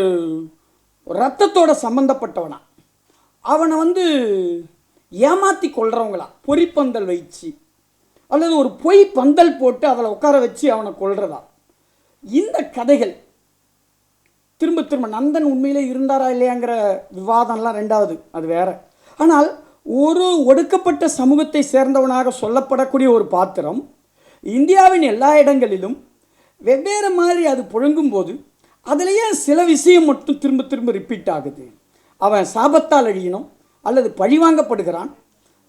இரத்தத்தோட சம்பந்தப்பட்டவனா, அவனை ஏமாற்றி கொள்றவங்களா, பொறிப்பந்தல் வச்சு அல்லது ஒரு பொய் பந்தல் போட்டு அதில் உட்கார வச்சு அவனை கொல்றதா, இந்த கதைகள் திரும்ப திரும்ப. நந்தன் உண்மையிலே இருந்தாரா இல்லையாங்கிற விவாதம்லாம் ரெண்டாவது, அது வேற. ஆனால் ஒரு ஒடுக்கப்பட்ட சமூகத்தை சேர்ந்தவனாக சொல்லப்படக்கூடிய ஒரு பாத்திரம் இந்தியாவின் எல்லா இடங்களிலும் வெவ்வேறு மாதிரி அது புழங்கும்போது அதுலேயே சில விஷயம் மட்டும் திரும்ப திரும்ப ரிப்பீட் ஆகுது. அவன் சாபத்தால் அழியணும் அல்லது பழிவாங்கப்படுகிறான்,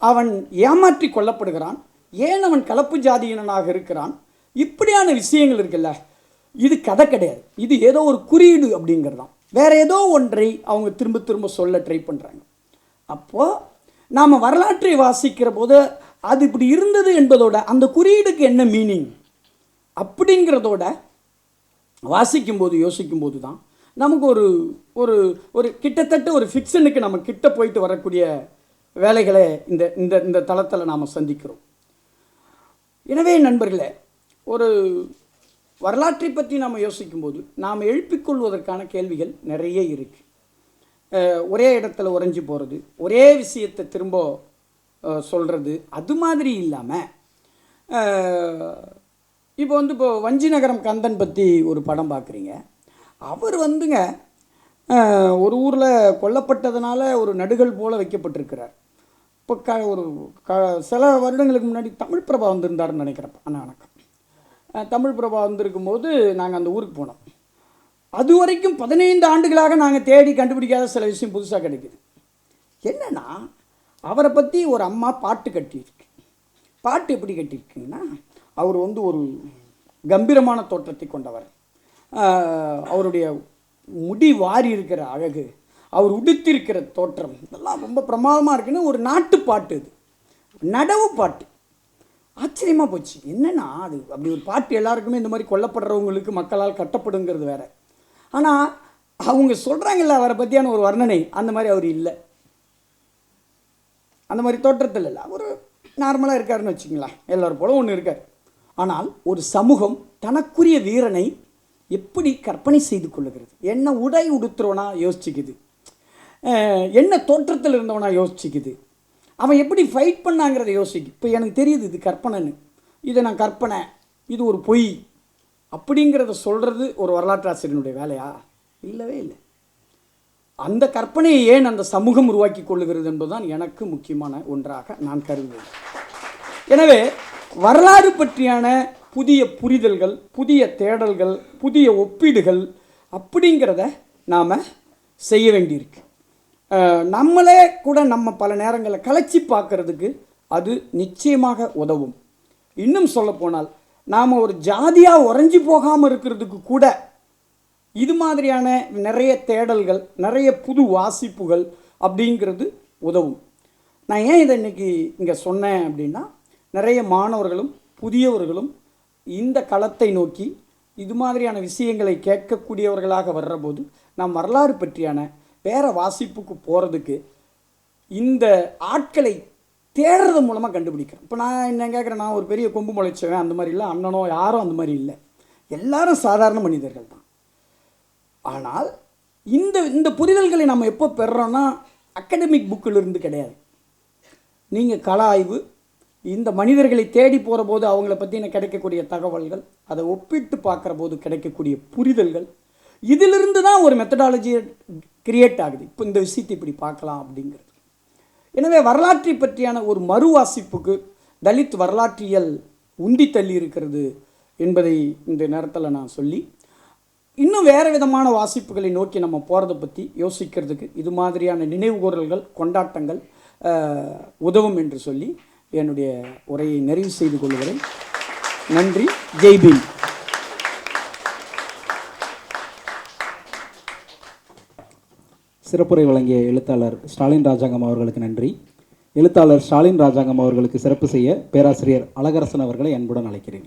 அவன் ஏமாற்றி கொல்லப்படுகிறான், ஏன் அவன் கலப்பு ஜாதியினனாக இருக்கிறான், இப்படியான விஷயங்கள் இருக்குல்ல. இது கதை கிடையாது, இது ஏதோ ஒரு குறியீடு அப்படிங்கிறது தான். வேறு ஏதோ ஒன்றை அவங்க திரும்ப திரும்ப சொல்ல ட்ரை பண்ணுறாங்க. அப்போது நாம் வரலாற்றை வாசிக்கிற போது அது இப்படி இருந்தது என்பதோட அந்த குறியீடுக்கு என்ன மீனிங் அப்படிங்கிறதோட வாசிக்கும்போது யோசிக்கும்போது தான் நமக்கு ஒரு ஒரு ஒரு கிட்டத்தட்ட ஒரு ஃபிக்ஷனுக்கு நம்ம கிட்ட போயிட்டு வரக்கூடிய வேலைகளை இந்த இந்த இந்த தளத்தில் நாம் சந்திக்கிறோம். எனவே நண்பர்களே, ஒரு வரலாற்றை பற்றி நாம் யோசிக்கும்போது நாம் எழுப்பிக்கொள்வதற்கான கேள்விகள் நிறைய இருக்குது. ஒரே இடத்துல உறைஞ்சி போகிறது, ஒரே விஷயத்தை திரும்ப சொல்கிறது, அது மாதிரி இல்லாமல் இப்போ இப்போ வஞ்சி நகரம் கந்தன் பற்றி ஒரு படம் பார்க்குறீங்க. அவர் ஒரு ஊரில் கொல்லப்பட்டதுனால ஒரு நடுகள் போல் வைக்கப்பட்டிருக்கிறார். இப்போ ஒரு சில வருடங்களுக்கு முன்னாடி தமிழ் பிரபா வந்திருந்தாருன்னு நினைக்கிறப்ப. அண்ணா வணக்கம். தமிழ் பிரபா வந்திருக்கும்போது நாங்கள் அந்த ஊருக்கு போனோம். அது வரைக்கும் 15 ஆண்டுகளாக நாங்கள் தேடி கண்டுபிடிக்காத சில விஷயம் புதுசாக கிடைக்குது. என்னென்னா, அவரை பற்றி ஒரு அம்மா பாட்டு கட்டியிருக்கு. பாட்டு எப்படி கட்டியிருக்குங்கன்னா, அவர் ஒரு கம்பீரமான தோற்றத்தை கொண்டவர், அவருடைய முடி வாரி இருக்கிற அழகு, அவர் உடுத்திருக்கிற தோற்றம் இதெல்லாம் ரொம்ப பிரமாதமாக இருக்குன்னு ஒரு நாட்டு பாட்டு, இது நடவு பாட்டு. ஆச்சரியமாக போச்சு. என்னென்னா, அது அப்படி ஒரு பாட்டு எல்லாருக்குமே இந்த மாதிரி கொல்லப்படுறவங்களுக்கு மக்களால் கட்டப்படுங்கிறது வேறு. ஆனால் அவங்க சொல்கிறாங்கல்ல அவரை பற்றியான ஒரு வர்ணனை, அந்த மாதிரி அவர் இல்லை. அந்த மாதிரி தோற்றத்தில் இல்லை, ஒரு நார்மலாக இருக்காருன்னு வச்சுங்களேன், எல்லோரும் போல ஒன்று இருக்கார். ஆனால் ஒரு சமூகம் தனக்குரிய வீரனை எப்படி கற்பனை செய்து கொள்ளுகிறது? என்ன உடை உடுத்துறவனா யோசிச்சுக்குது, என்ன தோற்றத்தில் இருந்தவனா யோசிச்சுக்குது, அவன் எப்படி ஃபைட் பண்ணாங்கிறத யோசிக்கு. இப்போ எனக்கு தெரியுது இது கற்பனைன்னு, இதை நான் கற்பனை, இது ஒரு பொய் அப்படிங்கிறத சொல்கிறது ஒரு வரலாற்று ஆசிரியனுடைய வேலையா? இல்லவே இல்லை. அந்த கற்பனையை ஏன் அந்த சமூகம் உருவாக்கி கொள்ளுகிறது என்பதுதான் எனக்கு முக்கியமான ஒன்றாக நான் கருதுவேன். எனவே வரலாறு பற்றியான புதிய புரிதல்கள், புதிய தேடல்கள், புதிய ஒப்பீடுகள் அப்படிங்கிறத நாம் செய்ய வேண்டியிருக்கு. நம்மளே கூட நம்ம பல நேரங்களில் கலைச்சி பார்க்கறதுக்கு அது நிச்சயமாக உதவும். இன்னும் சொல்லப்போனால் நாம் ஒரு ஜாதியாக உறைஞ்சி போகாமல் இருக்கிறதுக்கு கூட இது மாதிரியான நிறைய தேடல்கள், நிறைய புது வாசிப்புகள் அப்படிங்கிறது உதவும். நான் ஏன் இதை இன்றைக்கி இங்கே சொன்னேன் அப்படின்னா, நிறைய மாணவர்களும் புதியவர்களும் இந்த களத்தை நோக்கி இது மாதிரியான விஷயங்களை கேட்கக்கூடியவர்களாக வர்றபோது நாம் வரலாறு பற்றியான வேறு வாசிப்புக்கு போகிறதுக்கு இந்த ஆட்களை தேடுறது மூலமாக கண்டுபிடிக்கிறேன். இப்போ நான் என்ன கேட்குறேன், நான் ஒரு பெரிய கொம்பு முளைச்சவன் அந்த மாதிரி இல்லை, அண்ணனோ யாரும் அந்த மாதிரி இல்லை, எல்லாரும் சாதாரண மனிதர்கள் தான். ஆனால் இந்த இந்த புரிதல்களை நம்ம எப்போ பெறுறோன்னா அகடமிக் புக்கிலிருந்து கிடையாது. நீங்கள் கள ஆய்வு, இந்த மனிதர்களை தேடி போகிற போது அவங்கள பற்றின கிடைக்கக்கூடிய தகவல்கள், அதை ஒப்பிட்டு பார்க்குற போது கிடைக்கக்கூடிய புரிதல்கள், இதிலிருந்து தான் ஒரு மெத்தடாலஜி கிரியேட் ஆகுது. இப்போ இந்த விஷயத்தை இப்படி பார்க்கலாம் அப்படிங்கிறது. எனவே வரலாற்றை பற்றியான ஒரு மறுவாசிப்புக்கு தலித் வரலாற்றியல் உந்தி தள்ளி இருக்கிறது என்பதை இந்த நேரத்தில் நான் சொல்லி, இன்னும் வேறு விதமான வாசிப்புகளை நோக்கி நம்ம போகிறத பற்றி யோசிக்கிறதுக்கு இது மாதிரியான நினைவுகூறல்கள், கொண்டாட்டங்கள் உதவும் என்று சொல்லி என்னுடைய உரையை நிறைவு செய்து கொள்கிறேன். நன்றி. ஜெய்பீம். சிறப்புரை வழங்கிய எழுத்தாளர் ஸ்டாலின் ராஜாங்கம் அவர்களுக்கு நன்றி. எழுத்தாளர் ஸ்டாலின் ராஜாங்கம் அவர்களுக்கு சிறப்பு செய்ய பேராசிரியர் அழகரசன் அவர்களை அன்புடன் அழைக்கிறேன்.